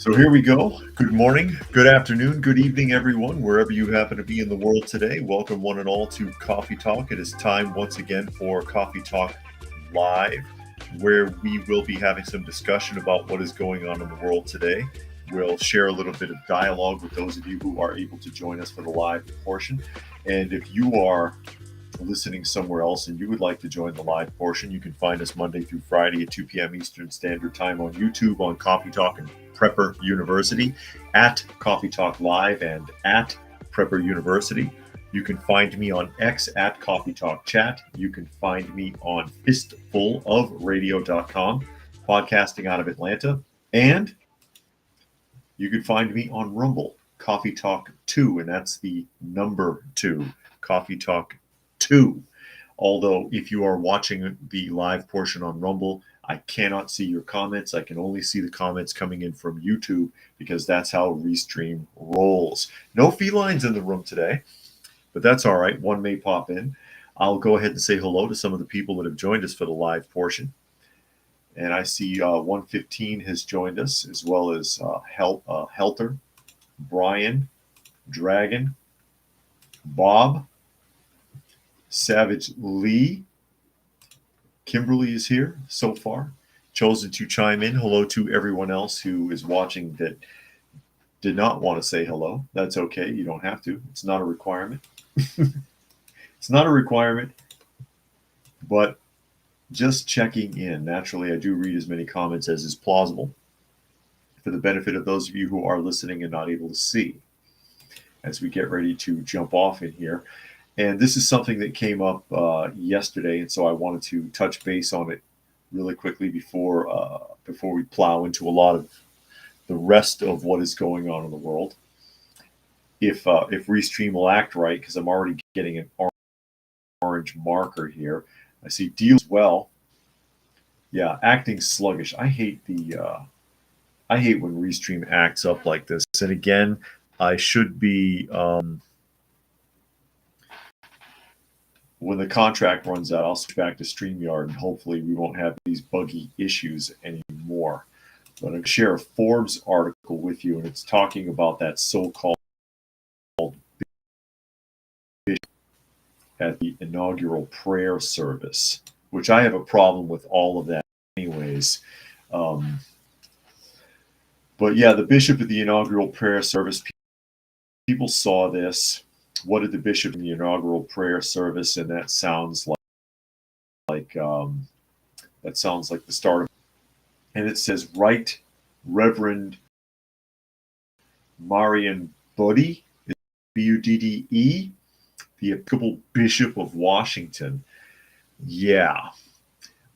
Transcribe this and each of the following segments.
So here we go. Good morning, good afternoon, good evening, everyone, wherever you happen to be in the world today. Welcome, one and all, to Coffee Talk. It is time once again for Coffee Talk Live, where we will be having some discussion about what is going on in the world today. We'll share a little bit of dialogue with those of you who are able to join us for the live portion. And if you are listening somewhere else and you would like to join the live portion, you can find us Monday through Friday at 2 p.m. Eastern Standard Time on YouTube, on Coffee Talk and Prepper University, at Coffee Talk Live and at Prepper University. You can find me on X at Coffee Talk Chat. You can find me on fistfulofradio.com, podcasting out of Atlanta. And you can find me on Rumble, Coffee Talk 2, and that's the number 2, Coffee Talk 2. Although if you are watching the live portion on Rumble, I cannot see your comments. I can only see the comments coming in from YouTube because that's how Restream rolls. No felines in the room today, but that's all right. One may pop in. I'll go ahead and say hello to some of the people that have joined us for the live portion. And I see 115 has joined us, as well as Helter, Brian, Dragon, Bob, Savage Lee. Kimberly is here so far, chosen to chime in. Hello to everyone else who is watching that did not want to say hello. That's okay. You don't have to. It's not a requirement. It's not a requirement, but just checking in. Naturally, I do read as many comments as is plausible for the benefit of those of you who are listening and not able to see as we get ready to jump off in here. And this is something that came up yesterday, and so I wanted to touch base on it really quickly before we plow into a lot of the rest of what is going on in the world. If Restream will act right, because I'm already getting an orange marker here. I see deals well. Yeah, acting sluggish. I hate when Restream acts up like this. And again, I should be. When the contract runs out, I'll switch back to StreamYard, and hopefully we won't have these buggy issues anymore. But I'm going to share a Forbes article with you, and it's talking about that so-called bishop at the inaugural prayer service, which I have a problem with all of that anyways. But yeah, the bishop at the inaugural prayer service, people saw this. What did the bishop in the inaugural prayer service? And that sounds like the start of. And it says, Right Reverend Marian Budde, Budde, the Episcopal Bishop of Washington,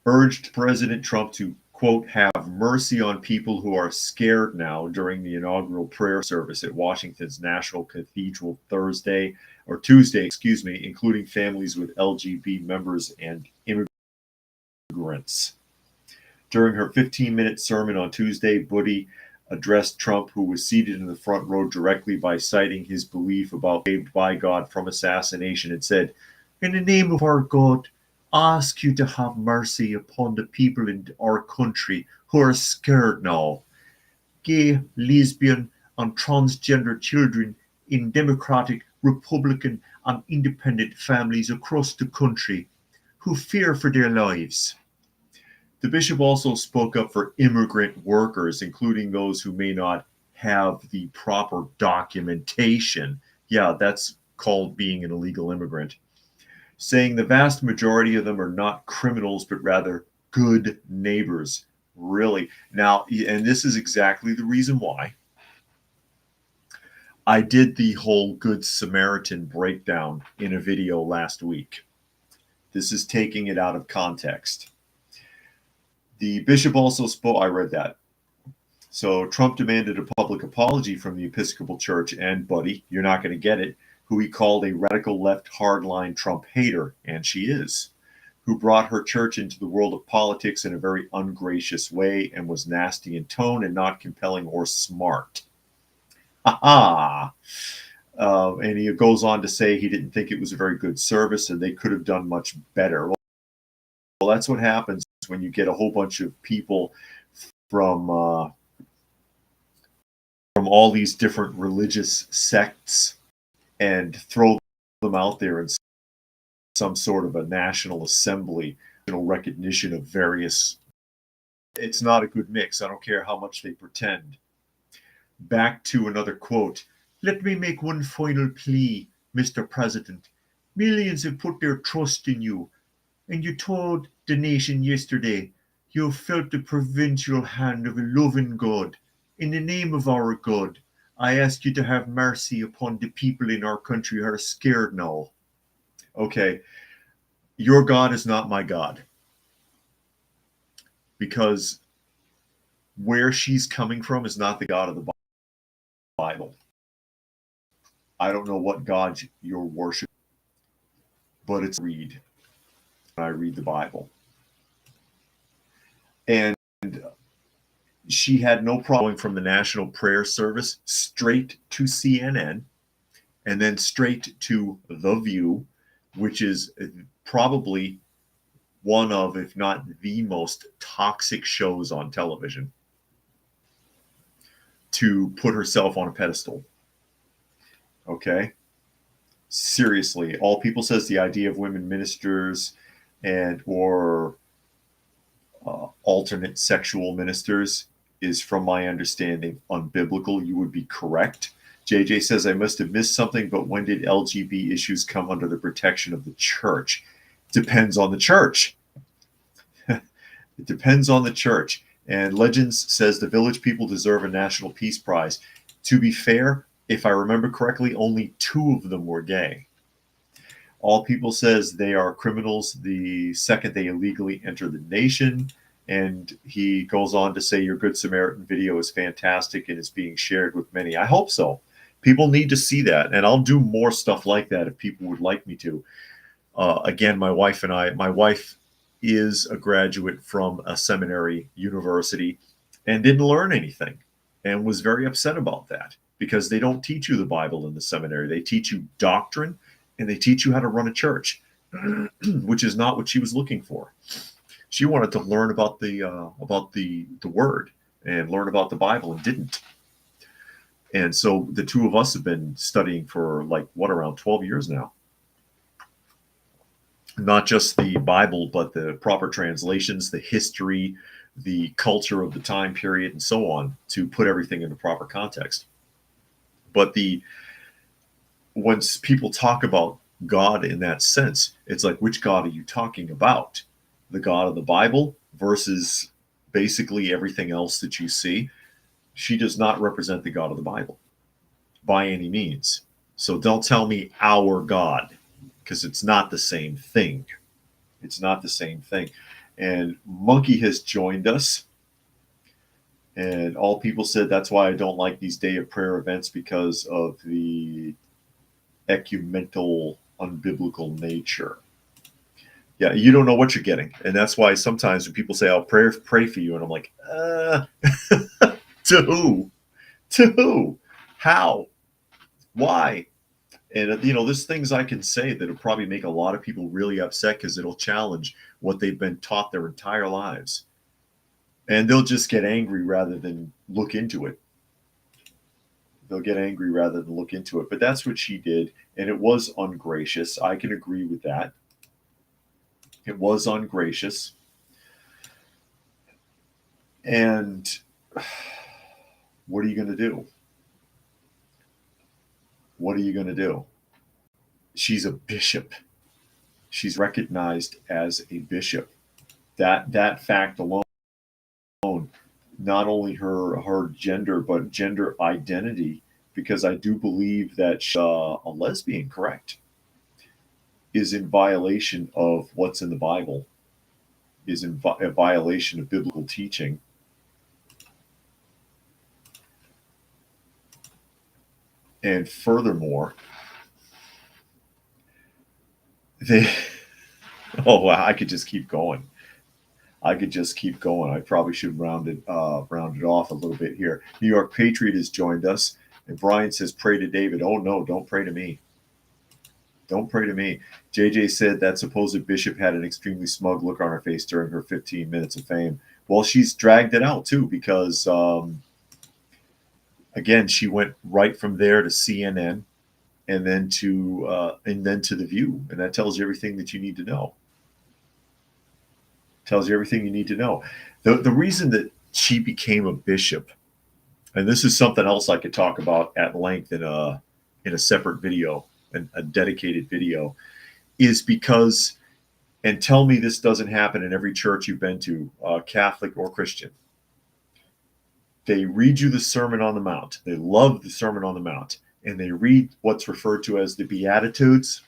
urged President Trump to, quote, have mercy on people who are scared now during the inaugural prayer service at Washington's National Cathedral Tuesday, including families with LGBT members and immigrants. During her 15-minute sermon on Tuesday, Budde addressed Trump, who was seated in the front row, directly by citing his belief about saved by God from assassination, and said, "In the name of our God, ask you to have mercy upon the people in our country who are scared now. Gay, lesbian, and transgender children in Democratic, Republican, and independent families across the country who fear for their lives." The bishop also spoke up for immigrant workers, including those who may not have the proper documentation. Yeah, that's called being an illegal immigrant. Saying the vast majority of them are not criminals, but rather good neighbors. Really. Now, and this is exactly the reason why I did the whole Good Samaritan breakdown in a video last week. This is taking it out of context. The bishop also spoke, I read that. So Trump demanded a public apology from the Episcopal Church and Budde, you're not going to get it, who he called a radical left hardline Trump hater, and she is, who brought her church into the world of politics in a very ungracious way and was nasty in tone and not compelling or smart. And he goes on to say he didn't think it was a very good service and they could have done much better. Well, that's what happens when you get a whole bunch of people from all these different religious sects and throw them out there in some sort of a national assembly, recognition of various. It's not a good mix. I don't care how much they pretend. Back to another quote. Let me make one final plea, Mr. President. Millions have put their trust in you, and you told the nation yesterday you have felt the providential hand of a loving God. In the name of our God, I ask you to have mercy upon the people in our country who are scared now. Okay, your God is not my God. Because where she's coming from is not the God of the Bible. I don't know what God you're worshiping, but it's read. I read the Bible. And she had no problem from the National Prayer Service straight to CNN and then straight to The View, which is probably one of, if not the most toxic shows on television, to put herself on a pedestal. Okay? Seriously, All People says the idea of women ministers and or alternate sexual ministers is, from my understanding, unbiblical. You would be correct. JJ says, I must have missed something, but when did LGBT issues come under the protection of the church? Depends on the church. It depends on the church. And Legends says the Village People deserve a National Peace Prize. To be fair, if I remember correctly, only 2 of them were gay. All People says they are criminals the second they illegally enter the nation. And he goes on to say your Good Samaritan video is fantastic and is being shared with many. I hope so. People need to see that. And I'll do more stuff like that if people would like me to. Again, my wife is a graduate from a seminary university and didn't learn anything and was very upset about that because they don't teach you the Bible in the seminary. They teach you doctrine and they teach you how to run a church, which is not what she was looking for. She wanted to learn about the word and learn about the Bible and didn't. And so the 2 of us have been studying for around 12 years now. Not just the Bible, but the proper translations, the history, the culture of the time period, and so on, to put everything into proper context. But once people talk about God in that sense, it's like, which God are you talking about? The God of the Bible versus basically everything else that you see. She does not represent the God of the Bible by any means. So don't tell me our God, because it's not the same thing. It's not the same thing. And Monkey has joined us. And All People said that's why I don't like these day of prayer events, because of the ecumenical, unbiblical nature. Yeah, you don't know what you're getting. And that's why sometimes when people say, I'll pray for you, and I'm like, to who? To who? How? Why? And, there's things I can say that'll probably make a lot of people really upset because it'll challenge what they've been taught their entire lives. And they'll just get angry rather than look into it. They'll get angry rather than look into it. But that's what she did. And it was ungracious. I can agree with that. It was ungracious. And what are you going to do? What are you going to do? She's a bishop. She's recognized as a bishop. That fact alone, not only her gender, but gender identity, because I do believe that she's a lesbian, correct, is in violation of what's in the Bible, is in a violation of biblical teaching. And furthermore, I could just keep going. I probably should round it off a little bit here. New York Patriot has joined us, and Brian says, pray to David. Oh, no, don't pray to me. Don't pray to me. JJ said that supposed bishop had an extremely smug look on her face during her 15 minutes of fame. Well, she's dragged it out, too, because Again, she went right from there to CNN and then to The View, and that tells you everything that you need to know. Tells you everything you need to know. The reason that she became a bishop, and this is something else I could talk about at length in a separate video, a dedicated video, is because, and tell me this doesn't happen in every church you've been to, Catholic or Christian. They read you the Sermon on the Mount. They love the Sermon on the Mount, and they read what's referred to as the Beatitudes,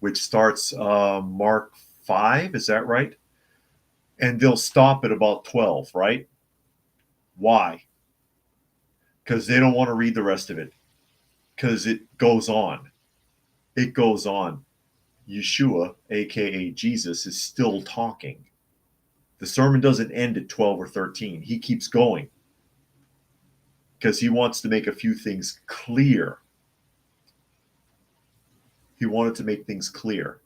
which starts Mark 5. Is that right? And they'll stop at about 12, right? Why? Because they don't want to read the rest of it. Because it goes on. It goes on. Yeshua, aka Jesus, is still talking. The sermon doesn't end at 12 or 13. He keeps going because he wants to make a few things clear. He wanted to make things clear.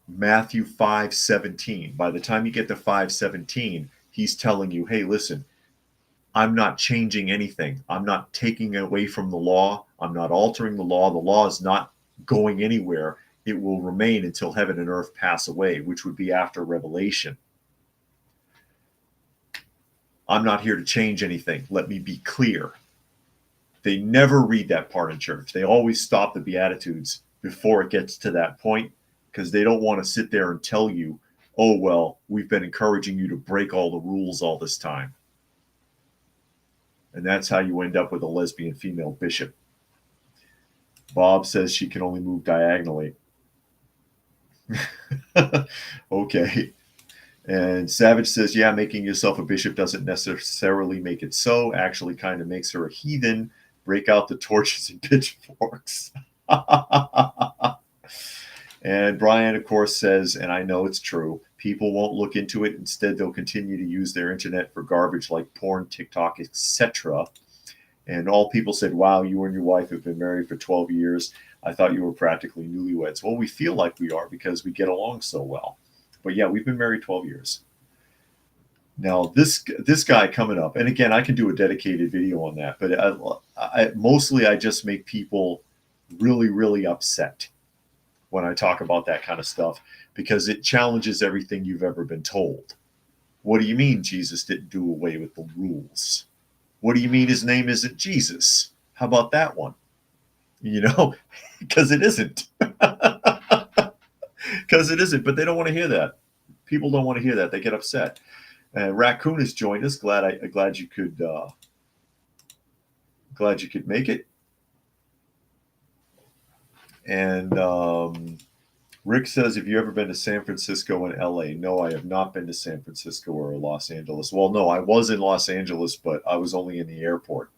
Matthew 5:17. By the time you get to 5:17, he's telling you, hey, listen, I'm not changing anything. I'm not taking away from the law. I'm not altering the law. The law is not going anywhere. It will remain until heaven and earth pass away, which would be after Revelation. I'm not here to change anything. Let me be clear. They never read that part in church. They always stop the Beatitudes before it gets to that point because they don't want to sit there and tell you, oh, well, we've been encouraging you to break all the rules all this time. And that's how you end up with a lesbian female bishop. Bob says she can only move diagonally. Okay. And Savage says, yeah, making yourself a bishop doesn't necessarily make it so. Actually kind of makes her a heathen. Break out the torches and pitchforks. And Brian, of course, says, and I know it's true, people won't look into it. Instead, they'll continue to use their internet for garbage like porn, TikTok, etc. And all people said, wow, you and your wife have been married for 12 years. I thought you were practically newlyweds. Well, we feel like we are because we get along so well. But yeah, we've been married 12 years. Now, this guy coming up, and again, I can do a dedicated video on that, but mostly I just make people really, really upset when I talk about that kind of stuff because it challenges everything you've ever been told. What do you mean Jesus didn't do away with the rules? What do you mean his name isn't Jesus? How about that one? You know, because it isn't. Because it isn't, but they don't want to hear that. People don't want to hear that. They get upset. Raccoon has joined us. Glad you could make it. And Rick says, have you ever been to San Francisco and LA? No, I have not been to San Francisco or Los Angeles. Well, no, I was in Los Angeles, but I was only in the airport.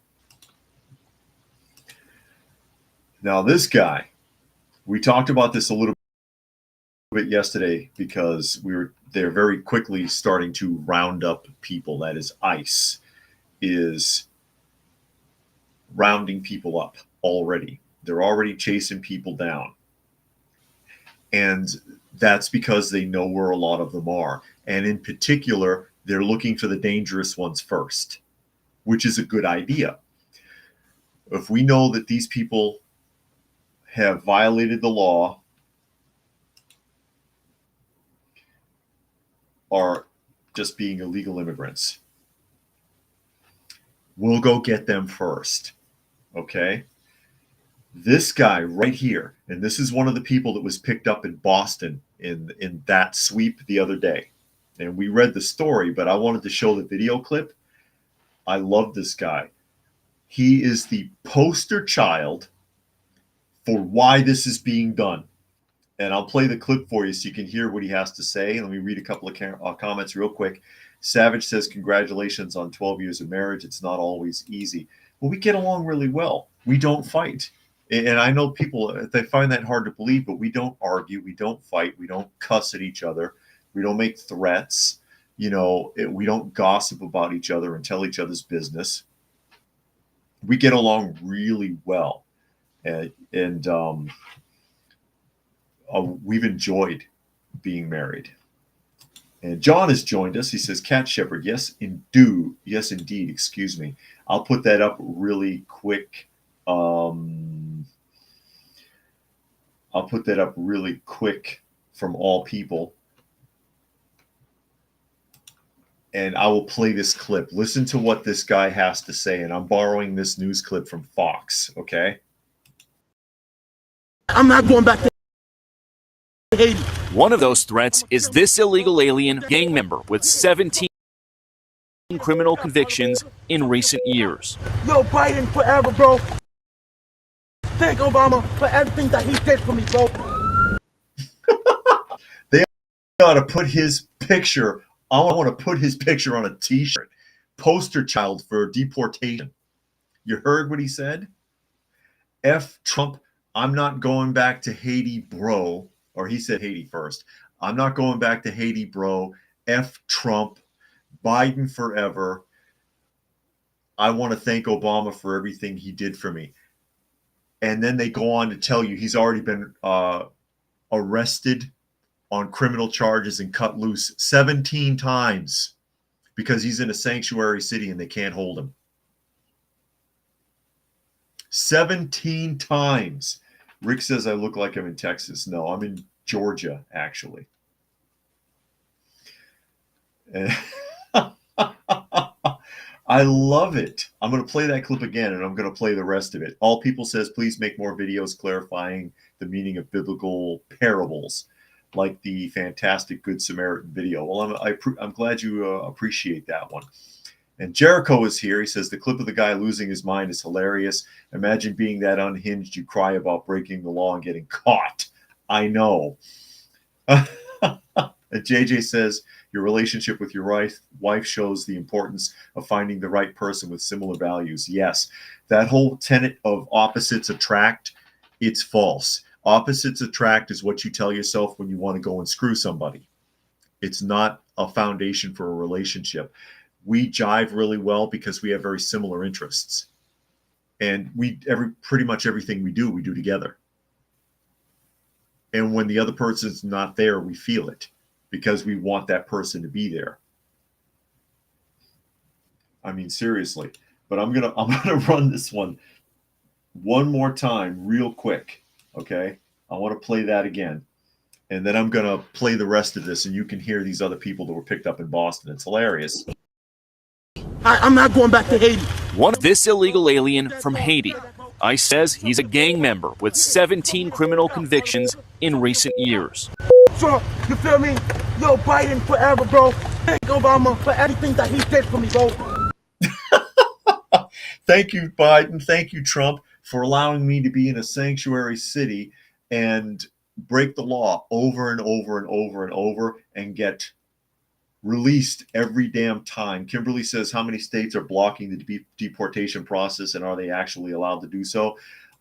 Now, this guy, we talked about this a little bit yesterday because they're very quickly starting to round up people. That is, ICE is rounding people up already. They're already chasing people down. And that's because they know where a lot of them are. And in particular, they're looking for the dangerous ones first, which is a good idea. If we know that these people have violated the law, are just being illegal immigrants, we'll go get them first. Okay? This guy right here, and this is one of the people that was picked up in Boston in that sweep the other day. And we read the story, but I wanted to show the video clip. I love this guy. He is the poster child for why this is being done. And I'll play the clip for you so you can hear what he has to say. Let me read a couple of comments real quick. Savage says, congratulations on 12 years of marriage. It's not always easy. Well, we get along really well. We don't fight. And I know people, they find that hard to believe, but we don't argue. We don't fight. We don't cuss at each other. We don't make threats. We don't gossip about each other and tell each other's business. We get along really well. And we've enjoyed being married. And John has joined us. He says, Cat Shepherd, yes, indeed, excuse me. I'll put that up really quick. I'll put that up really quick from all people. And I will play this clip. Listen to what this guy has to say. And I'm borrowing this news clip from Fox, okay? I'm not going back to Haiti. One of those threats is this illegal alien gang member with 17 criminal convictions in recent years. Yo, Biden forever, bro. Thank Obama for everything that he did for me, bro. They ought to put his picture. I want to put his picture on a T-shirt. Poster child for deportation. You heard what he said? F Trump, I'm not going back to Haiti, bro. Or he said Haiti first. I'm not going back to Haiti, bro. F Trump, Biden forever. I want to thank Obama for everything he did for me. And then they go on to tell you he's already been arrested on criminal charges and cut loose 17 times because he's in a sanctuary city and they can't hold him. 17 times. Rick says I look like I'm in Texas. No, I'm in Georgia, actually. I love it. I'm going to play that clip again, and I'm going to play the rest of it. All People says, please make more videos clarifying the meaning of biblical parables, like the fantastic Good Samaritan video. Well, I'm glad you appreciate that one. And Jericho is here. He says, the clip of the guy losing his mind is hilarious. Imagine being that unhinged you cry about breaking the law and getting caught. I know. And JJ says, your relationship with your wife shows the importance of finding the right person with similar values. Yes, that whole tenet of opposites attract, it's false. Opposites attract is what you tell yourself when you want to go and screw somebody. It's not a foundation for a relationship. We jive really well because we have very similar interests. And pretty much everything we do together. And when the other person's not there, we feel it because we want that person to be there. I mean, seriously. But I'm gonna run this one more time real quick. Okay? I want to play that again. And then I'm gonna play the rest of this and you can hear these other people that were picked up in Boston. It's hilarious. I'm not going back to Haiti. This illegal alien from Haiti. ICE says he's a gang member with 17 criminal convictions in recent years. Trump, you feel me? Yo, Biden forever, bro. Thank Obama for everything that he did for me, bro. Thank you, Biden. Thank you, Trump, for allowing me to be in a sanctuary city and break the law over and over and over and over and get released every damn time. Kimberly says, how many states are blocking the deportation process and are they actually allowed to do so?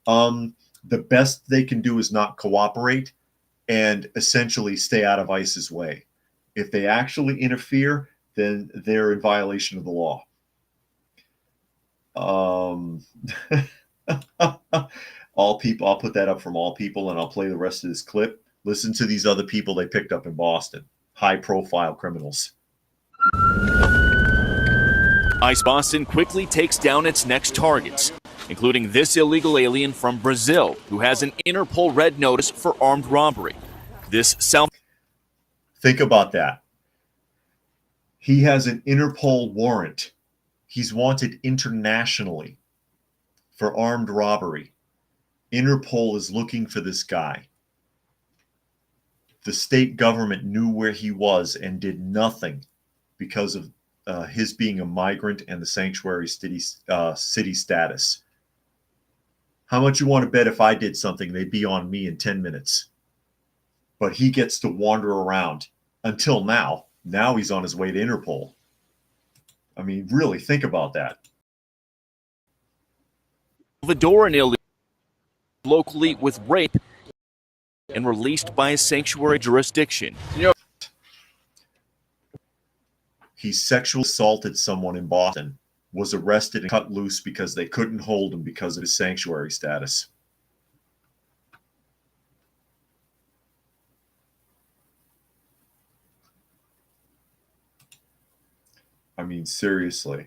The best they can do is not cooperate and essentially stay out of ICE's way. If they actually interfere, then they're in violation of the law. All people, I'll put that up from All People and I'll play the rest of this clip. Listen to these other people they picked up in Boston. High-profile criminals. ICE Boston quickly takes down its next targets, including this illegal alien from Brazil who has an Interpol red notice for armed robbery. Think about that. He has an Interpol warrant. He's wanted internationally for armed robbery. Interpol is looking for this guy. The state government knew where he was and did nothing because of his being a migrant and the sanctuary city status. How much you want to bet if I did something, they'd be on me in 10 minutes. But he gets to wander around until now. Now he's on his way to Interpol. I mean, really, think about that. Salvadoran illegal locally with rape and released by a sanctuary jurisdiction. He sexually assaulted someone in Boston, was arrested and cut loose because they couldn't hold him because of his sanctuary status. I mean, seriously.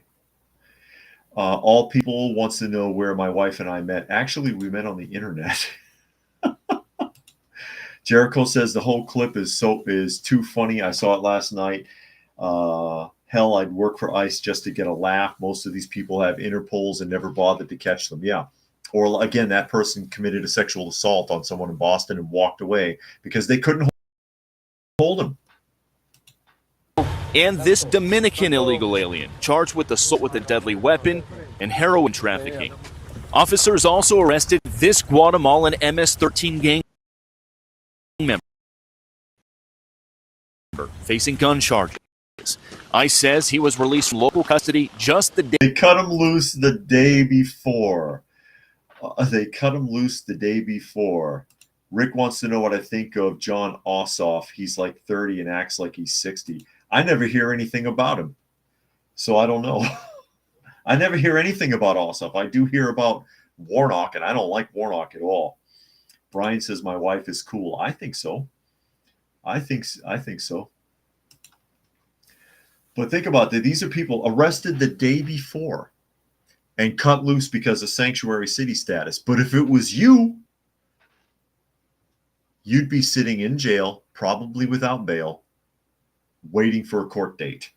All people wants to know where my wife and I met. Actually, we met on the internet. Jericho says the whole clip is too funny. I saw it last night. Hell, I'd work for ICE just to get a laugh. Most of these people have Interpols and never bothered to catch them. Yeah. Or again, that person committed a sexual assault on someone in Boston and walked away because they couldn't hold him. And this Dominican illegal alien charged with assault with a deadly weapon and heroin trafficking. Officers also arrested this Guatemalan MS-13 gang member facing gun charges. ICE says he was released from local custody just the day. They cut him loose the day before. Rick wants to know what I think of John Ossoff. He's like 30 and acts like he's 60. I never hear anything about him, so I don't know. I never hear anything about Ossoff. I do hear about Warnock, and I don't like Warnock at all. Brian says my wife is cool. I think so. I think so. But think about that. These are people arrested the day before and cut loose because of sanctuary city status. But if it was you, you'd be sitting in jail, probably without bail, waiting for a court date.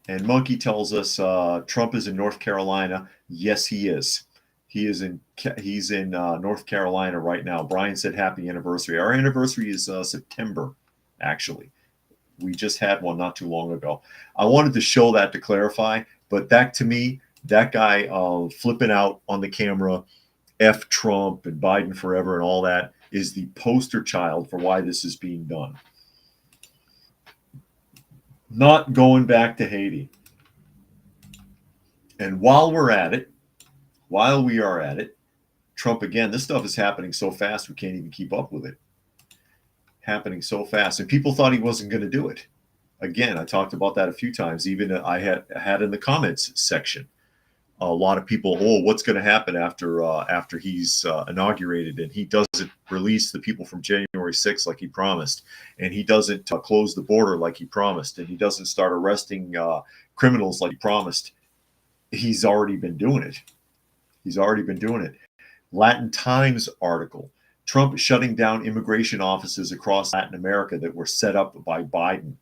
And Monkey tells us Trump is in North Carolina. Yes, he is. He's in North Carolina right now. Brian said happy anniversary. Our anniversary is September, actually. We just had one not too long ago. I wanted to show that to clarify, but that to me, that guy flipping out on the camera, F Trump and Biden forever and all that, is the poster child for why this is being done. Not going back to Haiti. And while we are at it, Trump again, this stuff is happening so fast we can't even keep up with it. Happening so fast. And people thought he wasn't going to do it. Again, I talked about that a few times. Even I had in the comments section. A lot of people, what's going to happen after he's inaugurated, and he doesn't release the people from January 6th like he promised, and he doesn't close the border like he promised, and he doesn't start arresting criminals like he promised. He's already been doing it. Latin Times article: Trump shutting down immigration offices across Latin America that were set up by Biden.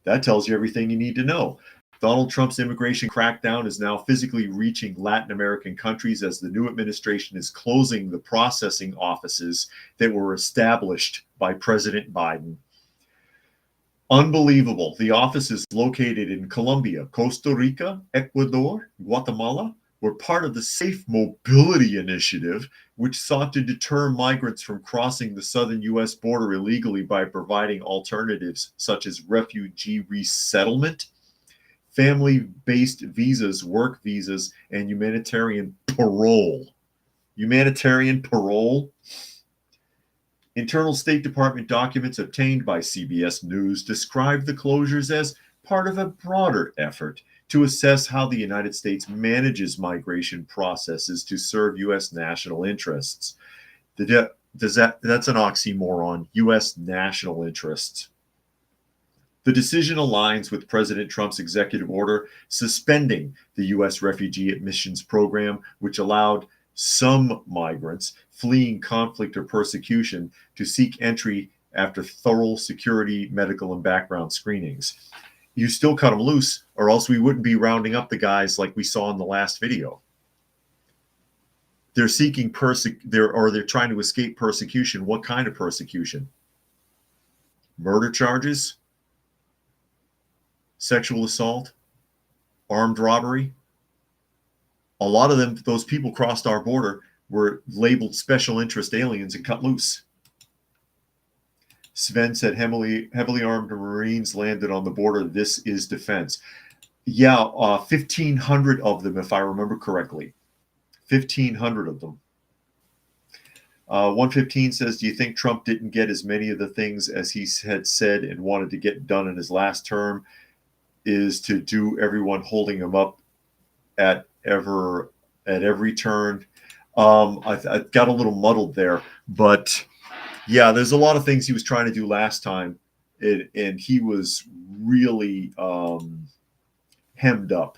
That tells you everything you need to know. Donald Trump's immigration crackdown is now physically reaching Latin American countries as the new administration is closing the processing offices that were established by President Biden. Unbelievable. The office is located in Colombia, Costa Rica, Ecuador, Guatemala, were part of the Safe Mobility Initiative, which sought to deter migrants from crossing the southern U.S. border illegally by providing alternatives such as refugee resettlement, family-based visas, work visas, and humanitarian parole. Internal State Department documents obtained by CBS News describe the closures as part of a broader effort to assess how the United States manages migration processes to serve U.S. national interests. That's an oxymoron, U.S. national interests. The decision aligns with President Trump's executive order suspending the U.S. refugee admissions program, which allowed some migrants fleeing conflict or persecution to seek entry after thorough security, medical, and background screenings. You still cut them loose, or else we wouldn't be rounding up the guys like we saw in the last video. They're seeking they're trying to escape persecution. What kind of persecution? Murder charges? Sexual assault, armed robbery. A lot of them, those people crossed our border, were labeled special interest aliens and cut loose. Sven said heavily armed Marines landed on the border. This is defense. Yeah, 1,500 of them, if I remember correctly. 1,500 of them. 115 says, do you think Trump didn't get as many of the things as he had said and wanted to get done in his last term? Is to do everyone holding him up at every turn. I got a little muddled there, but yeah, there's a lot of things he was trying to do last time and he was really hemmed up.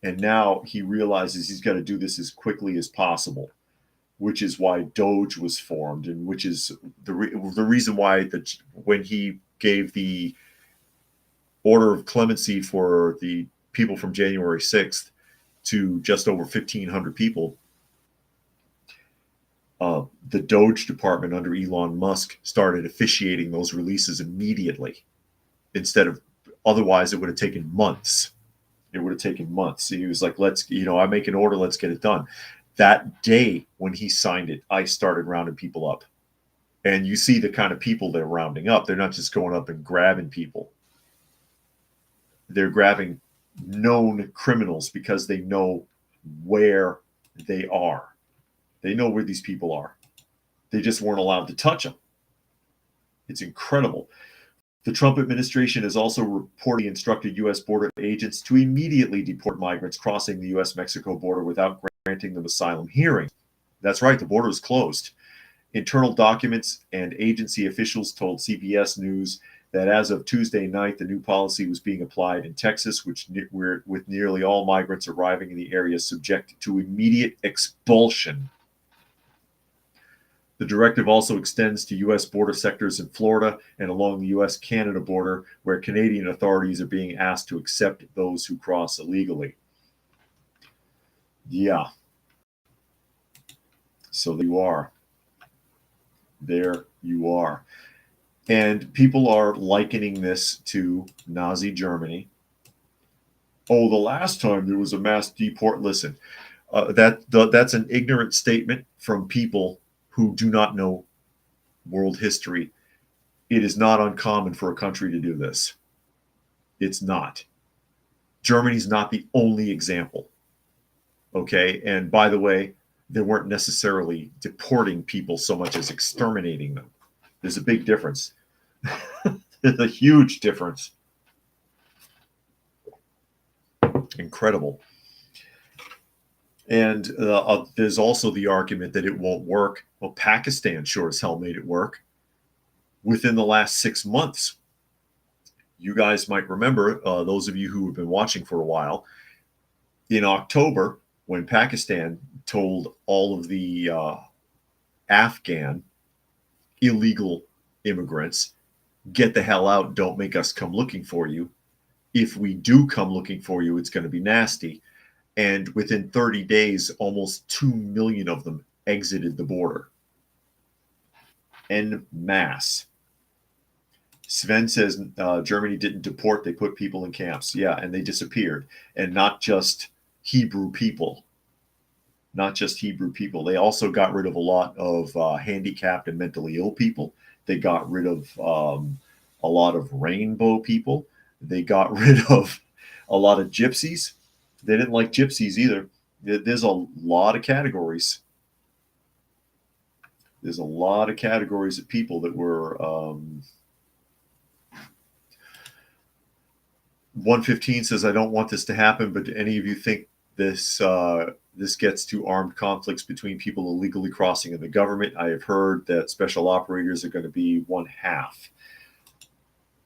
And now he realizes he's got to do this as quickly as possible, which is why Doge was formed, and which is the reason why when he gave the order of clemency for the people from January 6th to just over 1,500 people, the Doge department under Elon Musk started officiating those releases immediately. Otherwise it would have taken months. It would have taken months. He was like, I make an order, let's get it done. That day when he signed it, I started rounding people up. And you see the kind of people they're rounding up. They're not just going up and grabbing people. They're grabbing known criminals because they know where they are. They know where these people are. They just weren't allowed to touch them. It's incredible. The Trump administration has also reportedly instructed U.S. border agents to immediately deport migrants crossing the U.S.-Mexico border without granting them asylum hearings. That's right, the border is closed. Internal documents and agency officials told CBS News that as of Tuesday night, the new policy was being applied in Texas, with nearly all migrants arriving in the area subject to immediate expulsion. The directive also extends to U.S. border sectors in Florida and along the U.S.-Canada border, where Canadian authorities are being asked to accept those who cross illegally. Yeah. So there you are. There you are. And people are likening this to Nazi Germany. Oh, the last time there was a mass deport. Listen, that's an ignorant statement from people who do not know world history. It is not uncommon for a country to do this. It's not. Germany's not the only example. Okay? And by the way, they weren't necessarily deporting people so much as exterminating them. There's a big difference. There's a huge difference. Incredible. And there's also the argument that it won't work. Well, Pakistan sure as hell made it work within the last 6 months. You guys might remember, those of you who have been watching for a while, in October, when Pakistan told all of the Afghan illegal immigrants, get the hell out, don't make us come looking for you. If we do come looking for you, it's going to be nasty. And within 30 days, almost 2 million of them exited the border. En masse. Sven says Germany didn't deport, they put people in camps. Yeah, and they disappeared. And not just Hebrew people. Not just Hebrew people. They also got rid of a lot of handicapped and mentally ill people. They got rid of a lot of rainbow people. They got rid of a lot of gypsies. They didn't like gypsies either. There's a lot of categories. There's a lot of categories of people that were 115 says, I don't want this to happen, but do any of you think this gets to armed conflicts between people illegally crossing and the government? I have heard that special operators are going to be one half.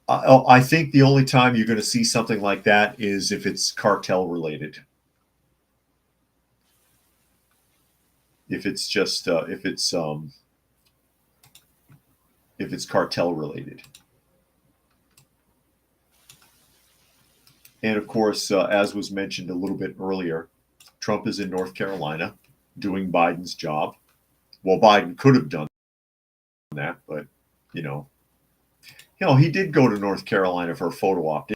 I think the only time you're going to see something like that is if it's cartel related. If it's just if it's cartel related. And of course, as was mentioned a little bit earlier, Trump is in North Carolina doing Biden's job. Well, Biden could have done that, but he did go to North Carolina for a photo op.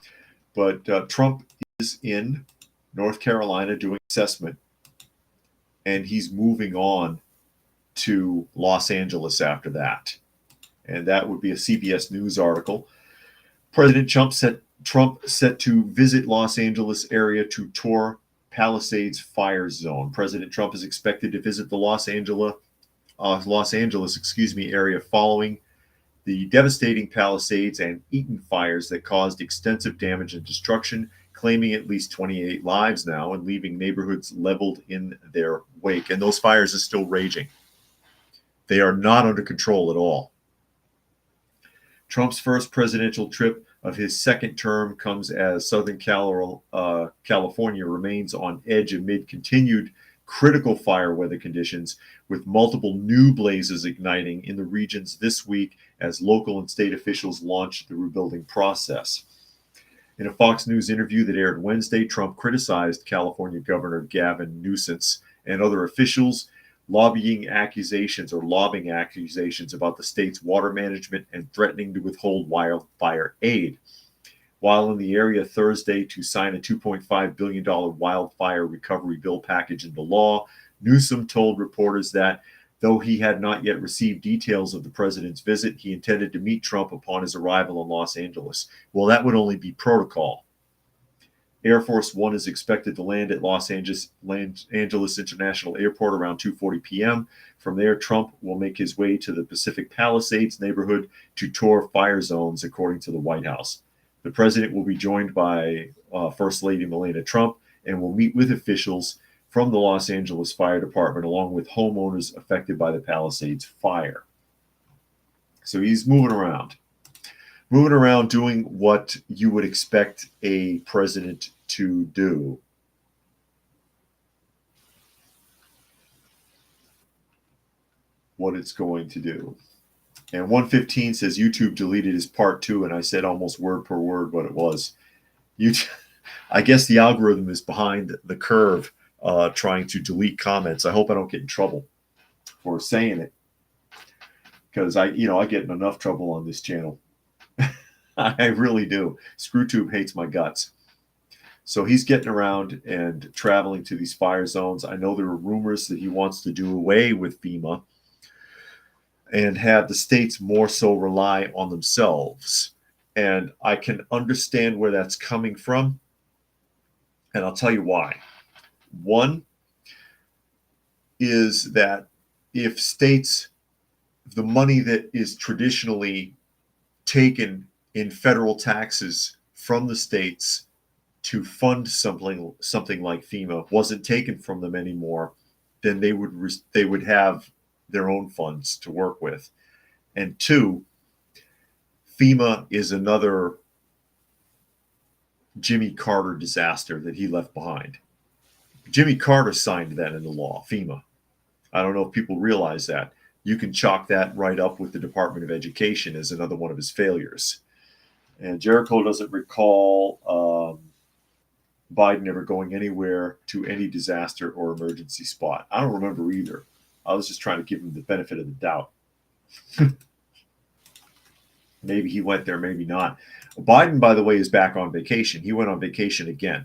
But Trump is in North Carolina doing assessment, and he's moving on to Los Angeles after that. And that would be a CBS News article. President Trump set to visit Los Angeles area to tour Palisades fire zone. President Trump is expected to visit the Los Angeles area following the devastating Palisades and Eaton fires that caused extensive damage and destruction, claiming at least 28 lives now and leaving neighborhoods leveled in their wake. And those fires are still raging. They are not under control at all. Trump's first presidential trip of his second term comes as Southern California remains on edge amid continued critical fire weather conditions, with multiple new blazes igniting in the regions this week as local and state officials launch the rebuilding process. In a Fox News interview that aired Wednesday, Trump criticized California Governor Gavin Newsom and other officials lobbying accusations about the state's water management and threatening to withhold wildfire aid. While in the area Thursday to sign a $2.5 billion wildfire recovery bill package into law, Newsom told reporters that though he had not yet received details of the president's visit, he intended to meet Trump upon his arrival in Los Angeles. Well, that would only be protocol. Air Force One is expected to land at Los Angeles International Airport around 2:40 p.m. From there, Trump will make his way to the Pacific Palisades neighborhood to tour fire zones, according to the White House. The president will be joined by First Lady Melania Trump and will meet with officials from the Los Angeles Fire Department, along with homeowners affected by the Palisades fire. So he's moving around doing what you would expect a president to do. What it's going to do. And 115 says YouTube deleted his part 2, and I said almost word per word what it was. I guess the algorithm is behind the curve trying to delete comments. I hope I don't get in trouble for saying it, because I get in enough trouble on this channel. I really do. ScrewTube hates my guts. So he's getting around and traveling to these fire zones. I know there are rumors that he wants to do away with FEMA and have the states more so rely on themselves. And I can understand where that's coming from. And I'll tell you why. One is that if states, the money that is traditionally taken in federal taxes from the states to fund something like FEMA wasn't taken from them anymore, then they would have their own funds to work with. And two, FEMA is another Jimmy Carter disaster that he left behind. Jimmy Carter signed that into law, FEMA. I don't know if people realize that. You can chalk that right up with the Department of Education as another one of his failures. And Jericho doesn't recall Biden ever going anywhere to any disaster or emergency spot. I don't remember either. I was just trying to give him the benefit of the doubt. Maybe he went there, maybe not. Biden, by the way, is back on vacation. He went on vacation again.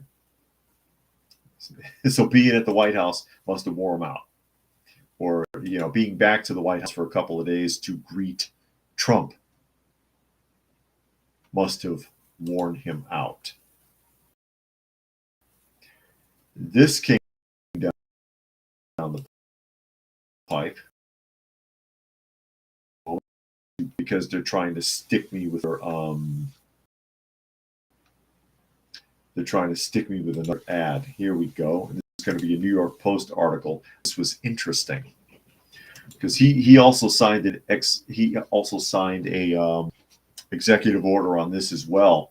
So being at the White House must have wore him out. Or, being back to the White House for a couple of days to greet Trump must have worn him out. This came down the pipe because they're trying to stick me with another ad. Here we go. This is going to be a New York Post article. This was interesting because he also signed a executive order on this as well.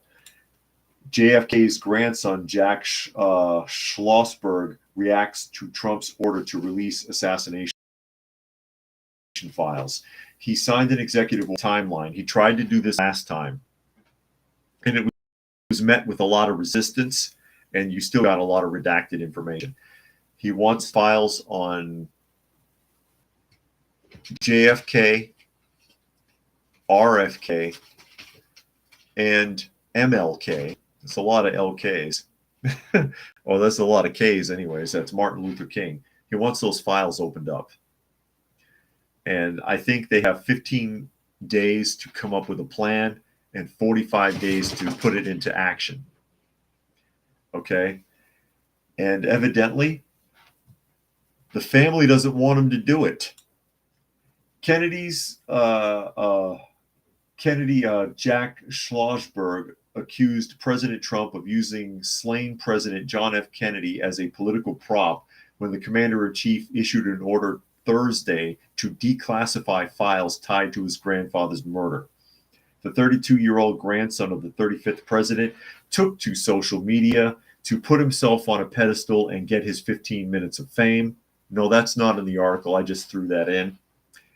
JFK's grandson, Jack Schlossberg, reacts to Trump's order to release assassination files. He signed an executive timeline. He tried to do this last time, and it was met with a lot of resistance, and you still got a lot of redacted information. He wants files on JFK, RFK, and MLK. That's a lot of LKs. Well, that's a lot of Ks anyways. That's Martin Luther King. He wants those files opened up. And I think they have 15 days to come up with a plan and 45 days to put it into action. Okay? And evidently, the family doesn't want him to do it. Jack Schlossberg accused President Trump of using slain President John F. Kennedy as a political prop when the commander-in-chief issued an order Thursday to declassify files tied to his grandfather's murder. The 32-year-old grandson of the 35th president took to social media to put himself on a pedestal and get his 15 minutes of fame. No, that's not in the article. I just threw that in.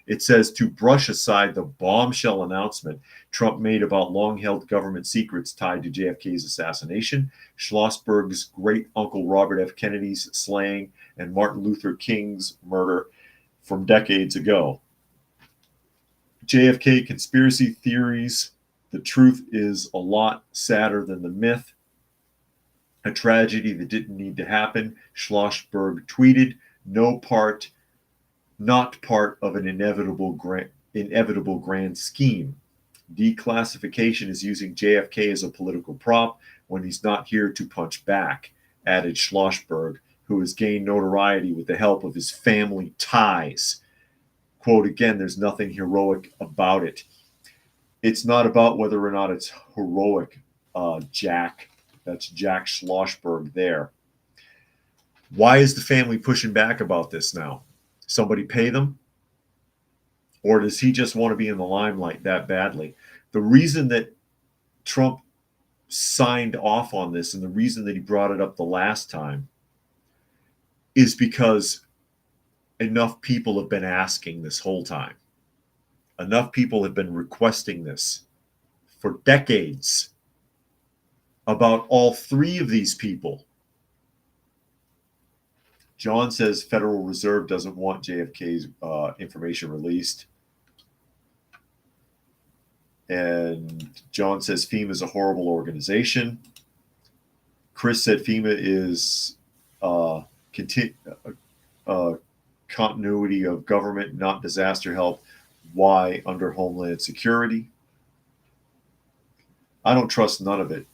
It says to brush aside the bombshell announcement Trump made about long-held government secrets tied to JFK's assassination, Schlossberg's great uncle Robert F. Kennedy's slaying, and Martin Luther King's murder from decades ago. JFK conspiracy theories. The truth is a lot sadder than the myth. A tragedy that didn't need to happen. Schlossberg tweeted, not part of an inevitable grand scheme. Declassification is using JFK as a political prop when he's not here to punch back, added Schlossberg, who has gained notoriety with the help of his family ties. Quote again, there's nothing heroic about it. It's not about whether or not it's heroic, Jack. That's Jack Schlossberg there. Why is the family pushing back about this now? Somebody pay them? Or does he just want to be in the limelight that badly? The reason that Trump signed off on this and the reason that he brought it up the last time is because enough people have been asking this whole time. Enough people have been requesting this for decades about all three of these people. John says Federal Reserve doesn't want JFK's information released. And John says FEMA is a horrible organization. Chris said FEMA is continuity of government, not disaster help. Why under Homeland Security? I don't trust none of it.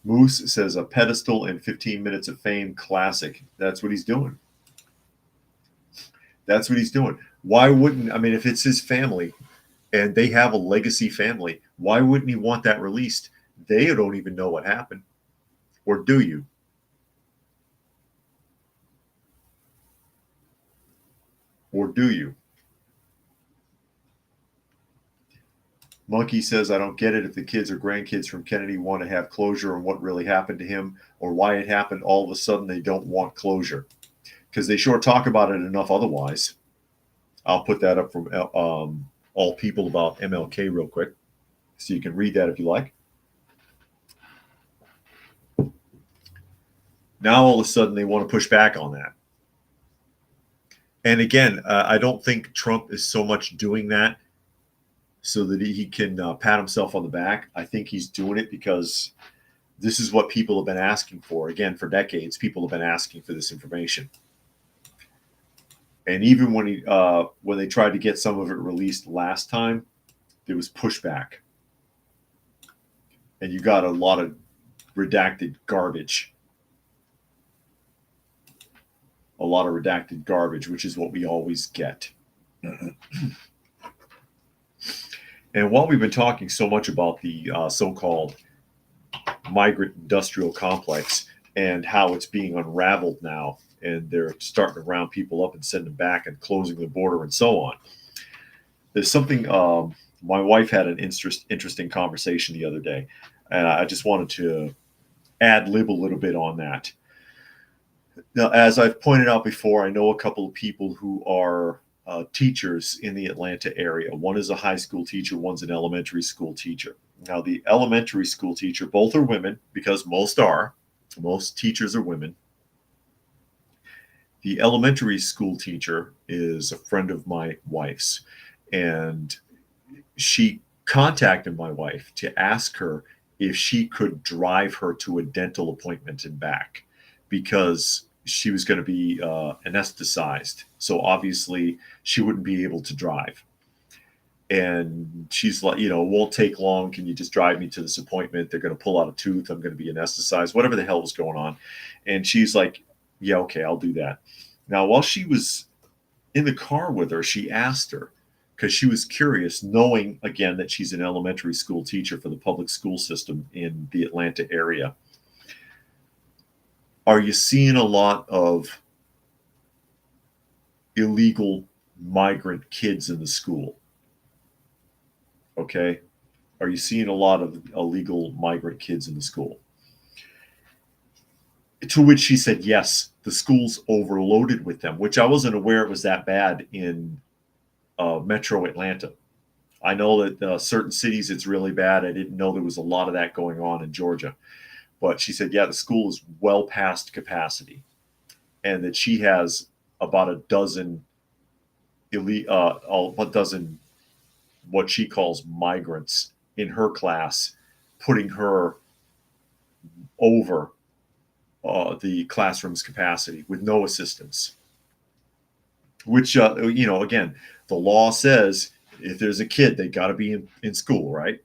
Moose says a pedestal and 15 minutes of fame classic. That's what he's doing. That's what he's doing. Why wouldn't, I mean, if it's his family and they have a legacy family, why wouldn't he want that released? They don't even know what happened. Or do you? Or do you? Monkey says, I don't get it if the kids or grandkids from Kennedy want to have closure on what really happened to him or why it happened. All of a sudden, they don't want closure because they sure talk about it enough otherwise. I'll put that up from All People about MLK real quick so you can read that if you like. Now, all of a sudden, they want to push back on that. And again, I don't think Trump is so much doing that so that he can pat himself on the back. I think he's doing it because this is what people have been asking for. Again, for decades, people have been asking for this information. And even when they tried to get some of it released last time, there was pushback. And you got a lot of redacted garbage. A lot of redacted garbage, which is what we always get. And while we've been talking so much about the so-called migrant industrial complex and how it's being unraveled now, and they're starting to round people up and send them back and closing the border and so on, there's something, my wife had an interesting conversation the other day, and I just wanted to ad-lib a little bit on that. Now, as I've pointed out before, I know a couple of people who are teachers in the Atlanta area. One is a high school teacher, one's an elementary school teacher. Now, the elementary school teacher, both are women, because most teachers are women. The elementary school teacher is a friend of my wife's, and she contacted my wife to ask her if she could drive her to a dental appointment and back, because she was going to be anesthetized. So obviously she wouldn't be able to drive. And she's like, it won't take long. Can you just drive me to this appointment? They're going to pull out a tooth. I'm going to be anesthetized, whatever the hell was going on. And she's like, yeah, okay, I'll do that. Now, while she was in the car with her, she asked her, because she was curious, knowing, again, that she's an elementary school teacher for the public school system in the Atlanta area. Are you seeing a lot of illegal migrant kids in the school? Okay. Are you seeing a lot of illegal migrant kids in the school? To which she said, yes, the school's overloaded with them, which I wasn't aware it was that bad in metro Atlanta. I know that certain cities it's really bad. I didn't know there was a lot of that going on in Georgia. But she said, yeah, the school is well past capacity, and that she has about a dozen a dozen what she calls migrants in her class, putting her over the classroom's capacity with no assistance. Which, again, the law says if there's a kid, they got to be in school, right?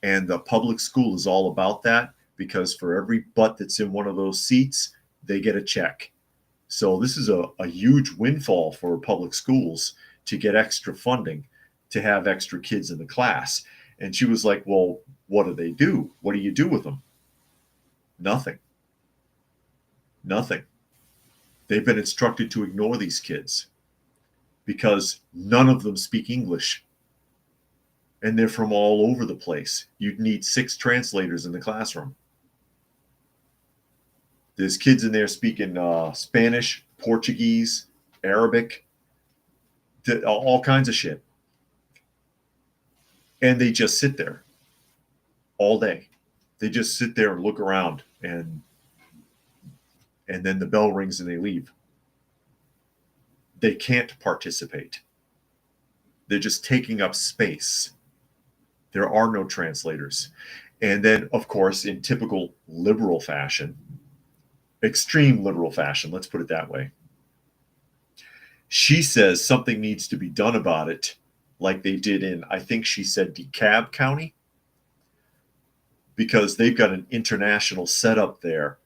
And the public school is all about that, because for every butt that's in one of those seats, they get a check. So this is a huge windfall for public schools to get extra funding to have extra kids in the class. And she was like, well, what do they do? What do you do with them? Nothing. Nothing. They've been instructed to ignore these kids because none of them speak English. And they're from all over the place. You'd need 6 translators in the classroom. There's kids in there speaking Spanish, Portuguese, Arabic, all kinds of shit. And they just sit there all day. They just sit there and look around, and then the bell rings and they leave. They can't participate. They're just taking up space. There are no translators. And then, of course, in typical liberal fashion, extreme liberal fashion, let's put it that way, she says something needs to be done about it, like they did in, I think she said, DeKalb County, because they've got an international setup there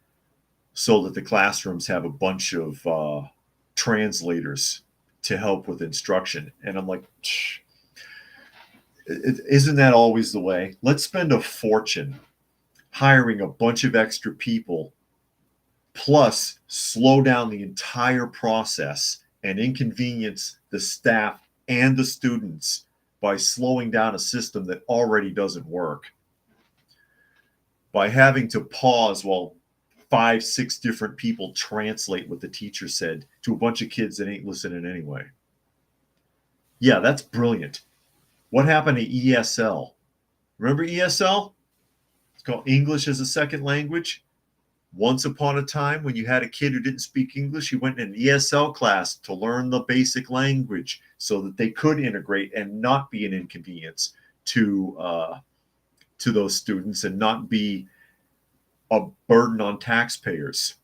so that the classrooms have a bunch of translators to help with instruction. And I'm like, isn't that always the way? Let's spend a fortune hiring a bunch of extra people, plus slow down the entire process and inconvenience the staff and the students by slowing down a system that already doesn't work, by having to pause while 5, 6 different people translate what the teacher said to a bunch of kids that ain't listening anyway. Yeah, that's brilliant. What happened to ESL? Remember ESL? It's called English as a Second Language. Once upon a time, when you had a kid who didn't speak English, you went in an ESL class to learn the basic language so that they could integrate and not be an inconvenience to those students and not be a burden on taxpayers.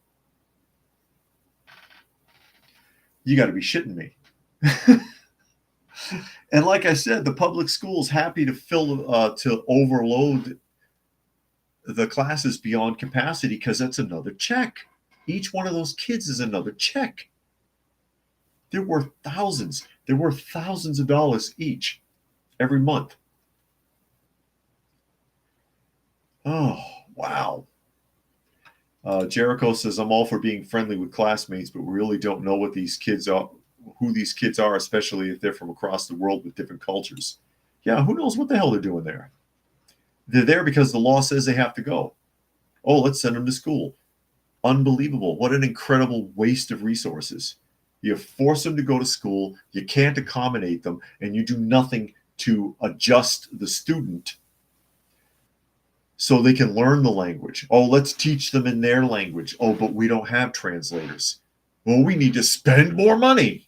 You got to be shitting me. And like I said, the public school's happy to to overload the classes beyond capacity because that's another check. Each one of those kids is another check. They're worth thousands. They're worth thousands of dollars each every month. Oh, wow. Jericho says, I'm all for being friendly with classmates, but we really don't know what these kids are, who these kids are, especially if they're from across the world with different cultures. Yeah, who knows what the hell they're doing there? They're there because the law says they have to go. Oh, let's send them to school. Unbelievable. What an incredible waste of resources. You force them to go to school, you can't accommodate them, and you do nothing to adjust the student so they can learn the language. Oh, let's teach them in their language. Oh, but we don't have translators. Well, we need to spend more money.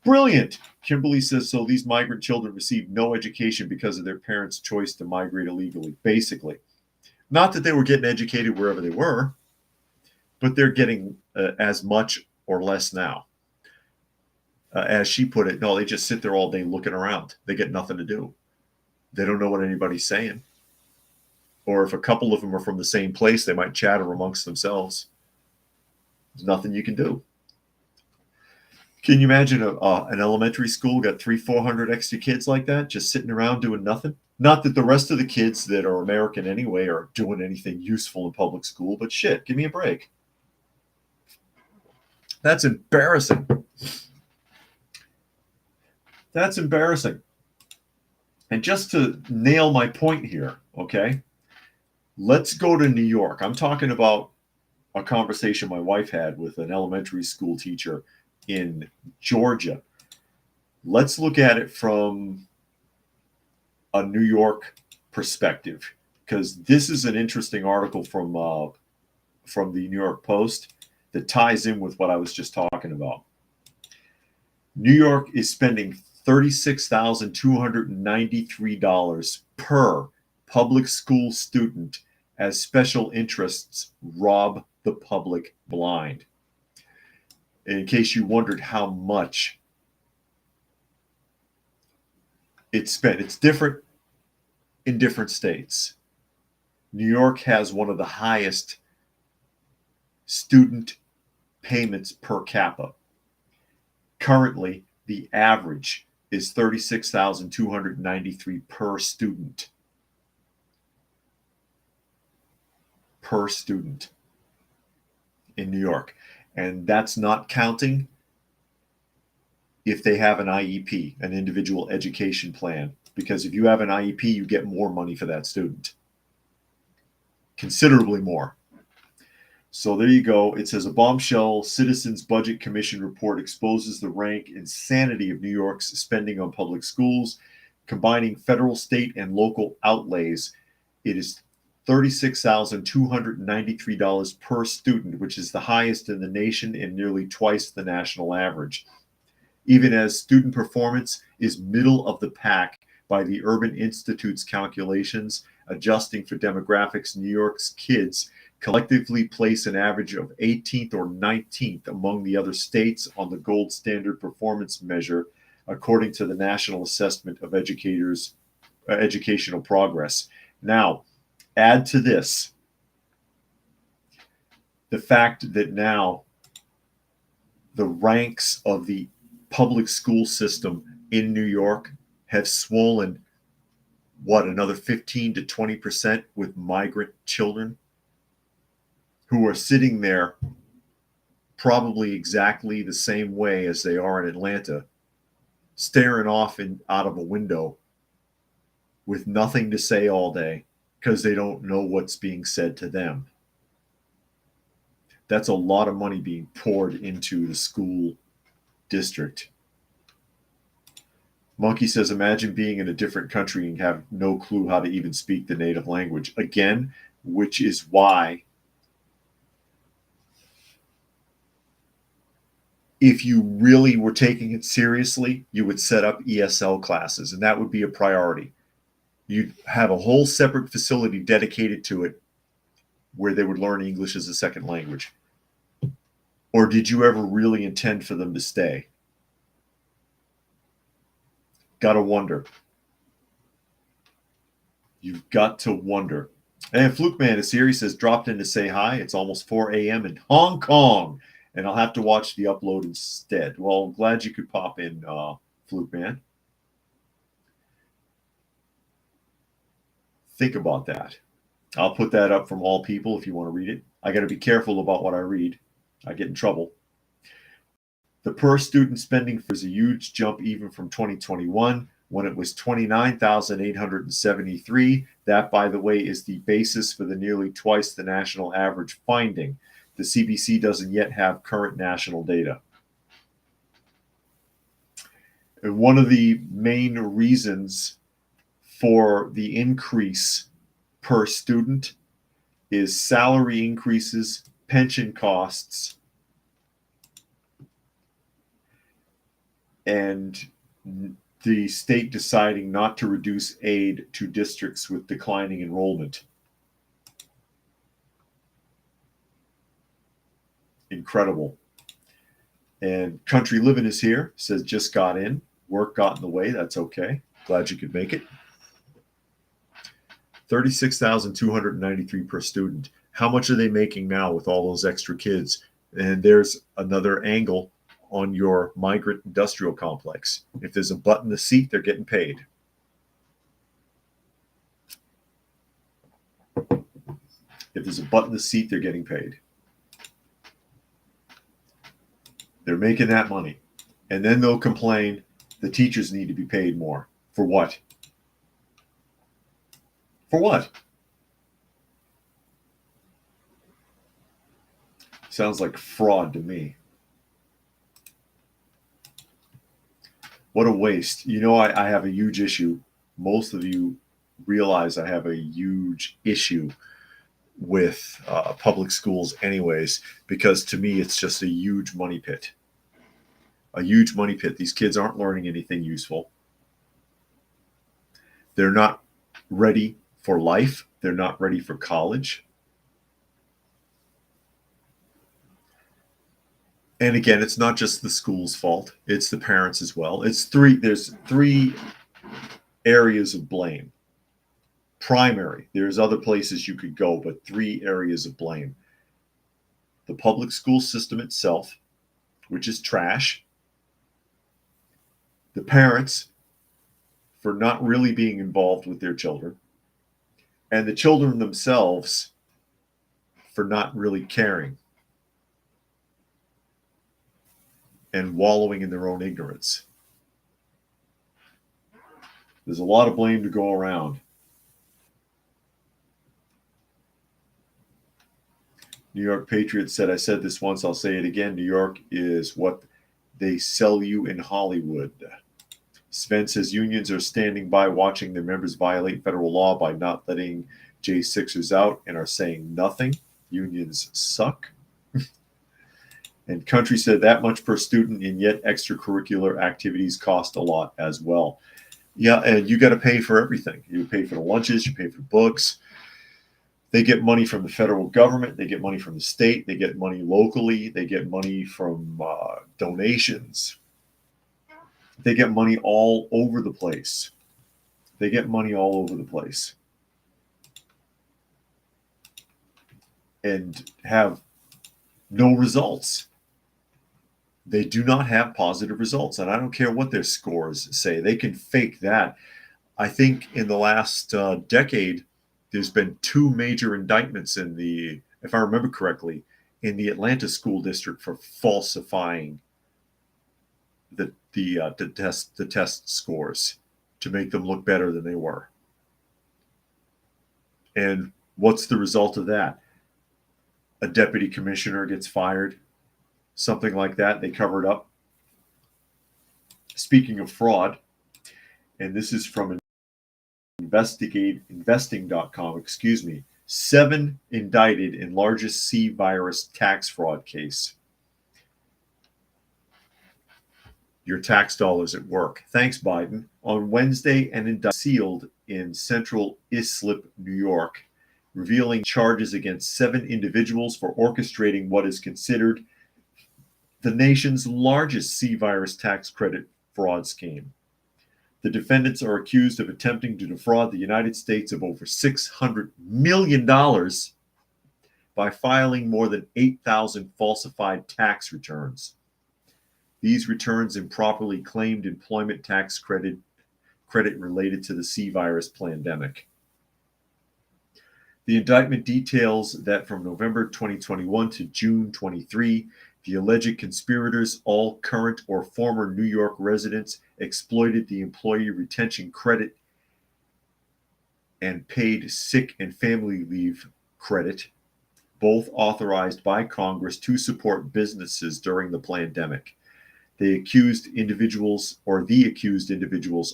Brilliant. Kimberly says, so these migrant children receive no education because of their parents' choice to migrate illegally, basically. Not that they were getting educated wherever they were, but they're getting as much or less now. As she put it, no, they just sit there all day looking around. They get nothing to do. They don't know what anybody's saying. Or if a couple of them are from the same place, they might chatter amongst themselves. There's nothing you can do. Can you imagine an elementary school got 300-400 extra kids like that, just sitting around doing nothing? Not that the rest of the kids that are American anyway are doing anything useful in public school, but shit, give me a break. That's embarrassing. That's embarrassing. And just to nail my point here, okay, let's go to New York. I'm talking about a conversation my wife had with an elementary school teacher in Georgia. Let's look at it from a New York perspective, because this is an interesting article from the New York Post that ties in with what I was just talking about. New York is spending $36,293 per public school student as special interests rob the public blind. In case you wondered how much it's spent, it's different in different states. New York has one of the highest student payments per capita. Currently, the average is $36,293 per student. Per student in New York. And that's not counting if they have an IEP, an individual education plan. Because if you have an IEP, you get more money for that student. Considerably more. So there you go. It says a bombshell Citizens Budget Commission report exposes the rank insanity of New York's spending on public schools, combining federal, state, and local outlays. It is $36,293 per student, which is the highest in the nation and nearly twice the national average. Even as student performance is middle of the pack by the Urban Institute's calculations, adjusting for demographics, New York's kids collectively place an average of 18th or 19th among the other states on the gold standard performance measure, according to the National Assessment of Educational Progress. Now, add to this the fact that now the ranks of the public school system in New York have swollen, another 15 to 20% with migrant children who are sitting there probably exactly the same way as they are in Atlanta, staring off out of a window with nothing to say all day because they don't know what's being said to them. That's a lot of money being poured into the school district. Monkey says, imagine being in a different country and have no clue how to even speak the native language. Again, which is why if you really were taking it seriously, you would set up ESL classes, and that would be a priority. You'd have a whole separate facility dedicated to it where they would learn English as a second language. Or did you ever really intend for them to stay? Gotta wonder. You've got to wonder. And Fluke Man is here. He says, dropped in to say hi. It's almost 4 a.m. in Hong Kong, and I'll have to watch the upload instead. Well, I'm glad you could pop in, Fluke Man. Think about that. I'll put that up from all people if you want to read it. I got to be careful about what I read. I get in trouble. The per student spending is a huge jump even from 2021 when it was $29,873. That, by the way, is the basis for the nearly twice the national average finding. The CBC doesn't yet have current national data. And one of the main reasons for the increase per student is salary increases, pension costs, and the state deciding not to reduce aid to districts with declining enrollment. Incredible. And Country Living is here, says just got in. Work got in the way. That's okay. Glad you could make it. $36,293 per student. How much are they making now with all those extra kids? And there's another angle on your migrant industrial complex. If there's a butt in the seat, they're getting paid. If there's a butt in the seat, they're getting paid. They're making that money. And then they'll complain the teachers need to be paid more. For what? For what? Sounds like fraud to me. What a waste. You know, I have a huge issue. Most of you realize I have a huge issue with public schools anyways, because to me, it's just a huge money pit. A huge money pit. These kids aren't learning anything useful. They're not ready for life. They're not ready for college. And again, it's not just the school's fault. It's the parents as well. There's three areas of blame. Primary. There's other places you could go, but three areas of blame. The public school system itself, which is trash. The parents for not really being involved with their children. And the children themselves for not really caring and wallowing in their own ignorance. There's a lot of blame to go around. New York Patriot said, I said this once, I'll say it again. New York is what they sell you in Hollywood. Sven says unions are standing by watching their members violate federal law by not letting J6ers out and are saying nothing. Unions suck. And Country said that much per student, and yet extracurricular activities cost a lot as well. Yeah, and you got to pay for everything. You pay for the lunches, you pay for the books. They get money from the federal government. They get money from the state. They get money locally. They get money from donations. They get money all over the place. They get money all over the place. And have no results. They do not have positive results. And I don't care what their scores say. They can fake that. I think in the last decade, there's been two major indictments in the, if I remember correctly, in the Atlanta school district for falsifying the test scores to make them look better than they were. And what's the result of that? A deputy commissioner gets fired, something like that. They cover it up. Speaking of fraud, and this is from investing.com, 7 indicted in largest C virus tax fraud case. Your tax dollars at work. Thanks, Biden. On Wednesday, an indictment sealed in central Islip, New York, revealing charges against 7 individuals for orchestrating what is considered the nation's largest C virus tax credit fraud scheme. The defendants are accused of attempting to defraud the United States of over $600 million by filing more than 8,000 falsified tax returns. These returns improperly claimed employment tax credit related to the C virus pandemic. The indictment details that from November 2021 to June 23, the alleged conspirators, all current or former New York residents, exploited the employee retention credit and paid sick and family leave credit, both authorized by Congress to support businesses during the pandemic. The accused individuals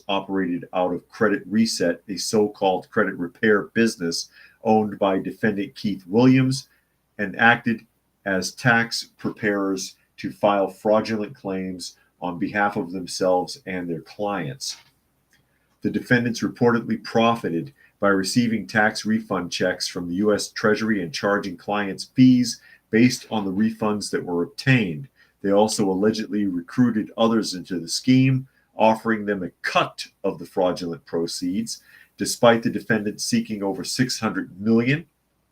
operated out of Credit Reset, a so-called credit repair business owned by defendant Keith Williams, and acted as tax preparers to file fraudulent claims on behalf of themselves and their clients. The defendants reportedly profited by receiving tax refund checks from the U.S. Treasury and charging clients fees based on the refunds that were obtained. They also allegedly recruited others into the scheme, offering them a cut of the fraudulent proceeds. Despite the defendants seeking over $600 million,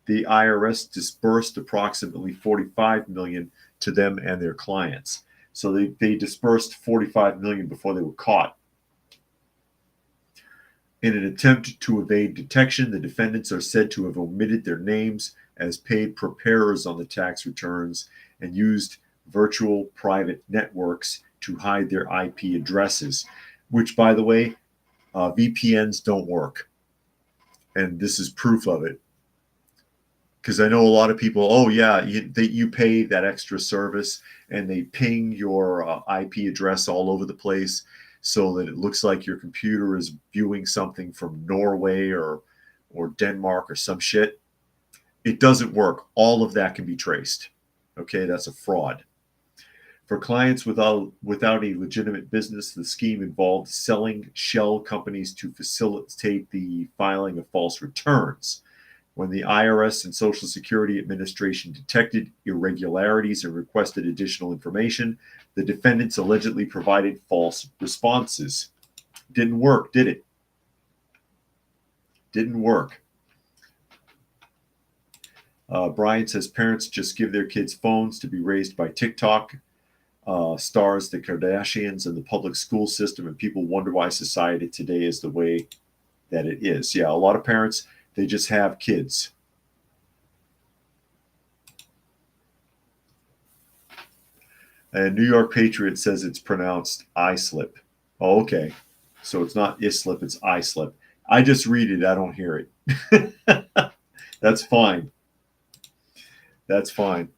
the IRS disbursed approximately $45 million to them and their clients. So they disbursed $45 million before they were caught. In an attempt to evade detection, the defendants are said to have omitted their names as paid preparers on the tax returns and used virtual private networks to hide their IP addresses, which, by the way, VPNs don't work. and this is proof of it. Because I know a lot of people, oh yeah, you pay that extra service and they ping your IP address all over the place so that it looks like your computer is viewing something from Norway or Denmark or some shit. It doesn't work. All of that can be traced. Okay, that's a fraud. For clients without a legitimate business, the scheme involved selling shell companies to facilitate the filing of false returns. When the IRS and Social Security Administration detected irregularities and requested additional information, the defendants allegedly provided false responses. Didn't work, did it? Didn't work. Brian says parents just give their kids phones to be raised by TikTok stars, the Kardashians, and the public school system, and people wonder why society today is the way that it is. Yeah, a lot of parents, they just have kids. And New York Patriot says it's pronounced islip. Oh, okay. So it's not islip, it's islip. I just read it, I don't hear it. That's fine. That's fine.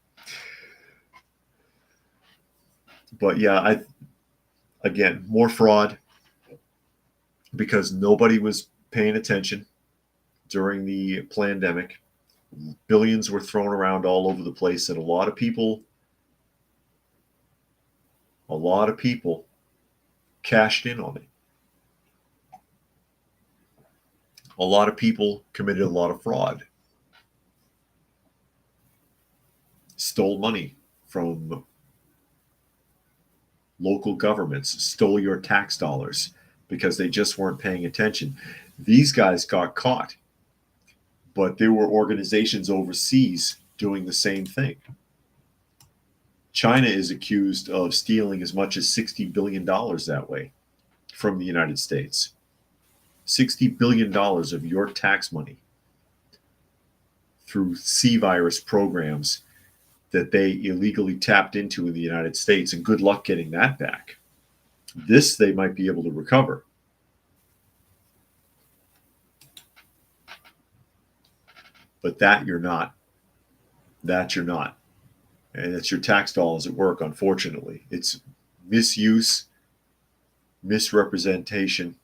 But yeah, again, more fraud because nobody was paying attention during the pandemic. Billions were thrown around all over the place, and a lot of people cashed in on it. A lot of people committed a lot of fraud, stole money from local governments, stole your tax dollars because they just weren't paying attention. These guys got caught, but there were organizations overseas doing the same thing. China is accused of stealing as much as $60 billion that way from the United States. $60 billion of your tax money through C virus programs that they illegally tapped into in the United States, and good luck getting that back. This they might be able to recover. But that you're not. That you're not. And it's your tax dollars at work, unfortunately. It's misuse, misrepresentation,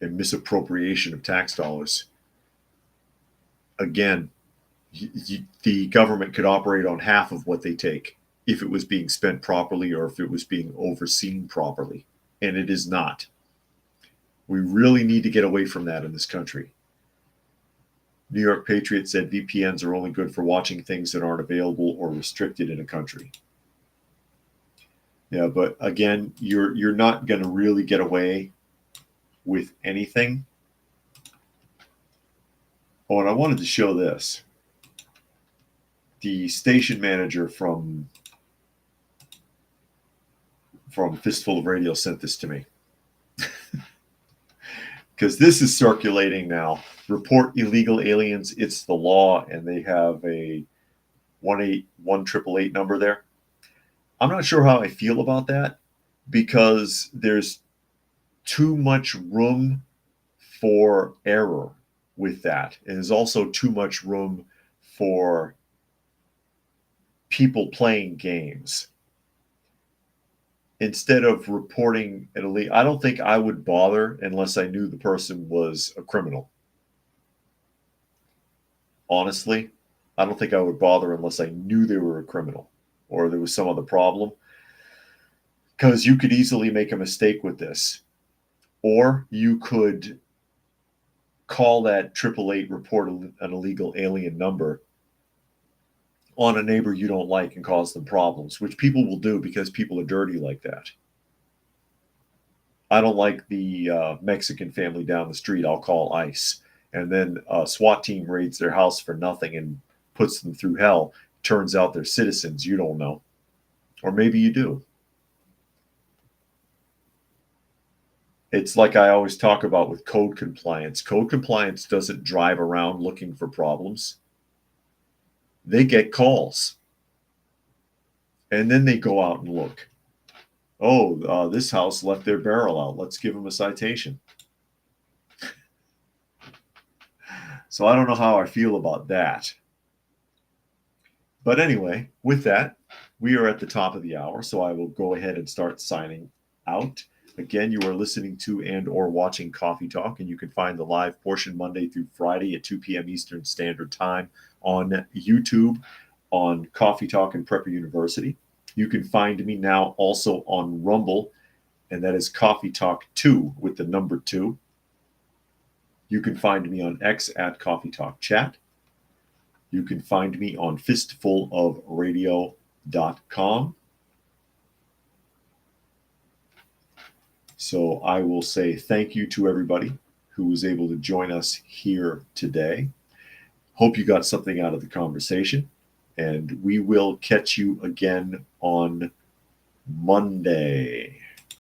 and misappropriation of tax dollars. Again, the government could operate on half of what they take if it was being spent properly or if it was being overseen properly. And it is not. We really need to get away from that in this country. New York Patriot said VPNs are only good for watching things that aren't available or restricted in a country. Yeah, but again, you're not going to really get away with anything. Oh, and I wanted to show this. The station manager from Fistful of Radio sent this to me. Because this is circulating now. Report illegal aliens, it's the law, and they have a 1-888 number there. I'm not sure how I feel about that because there's too much room for error with that. And there's also too much room for people playing games. Instead of reporting an illegal, I don't think I would bother unless I knew the person was a criminal. Honestly, I don't think I would bother unless I knew they were a criminal or there was some other problem. Because you could easily make a mistake with this. Or you could call that 888 report an illegal alien number on a neighbor you don't like and cause them problems, which people will do because people are dirty like that. I don't like the Mexican family down the street. I'll call ICE. And then a SWAT team raids their house for nothing and puts them through hell. Turns out they're citizens. You don't know. Or maybe you do. It's like I always talk about with code compliance. Code compliance doesn't drive around looking for problems. They get calls. And then they go out and look. Oh, this house left their barrel out. Let's give them a citation. So I don't know how I feel about that. But anyway, with that, we are at the top of the hour, so I will go ahead and start signing out. Again, you are listening to and or watching Coffee Talk, and you can find the live portion Monday through Friday at 2 p.m. Eastern Standard Time on YouTube on Coffee Talk and Prepper University. You can find me now also on Rumble, and that is Coffee Talk 2 with the number 2. You can find me on X at Coffee Talk Chat. You can find me on fistfulofradio.com. So I will say thank you to everybody who was able to join us here today. Hope you got something out of the conversation, and we will catch you again on Monday.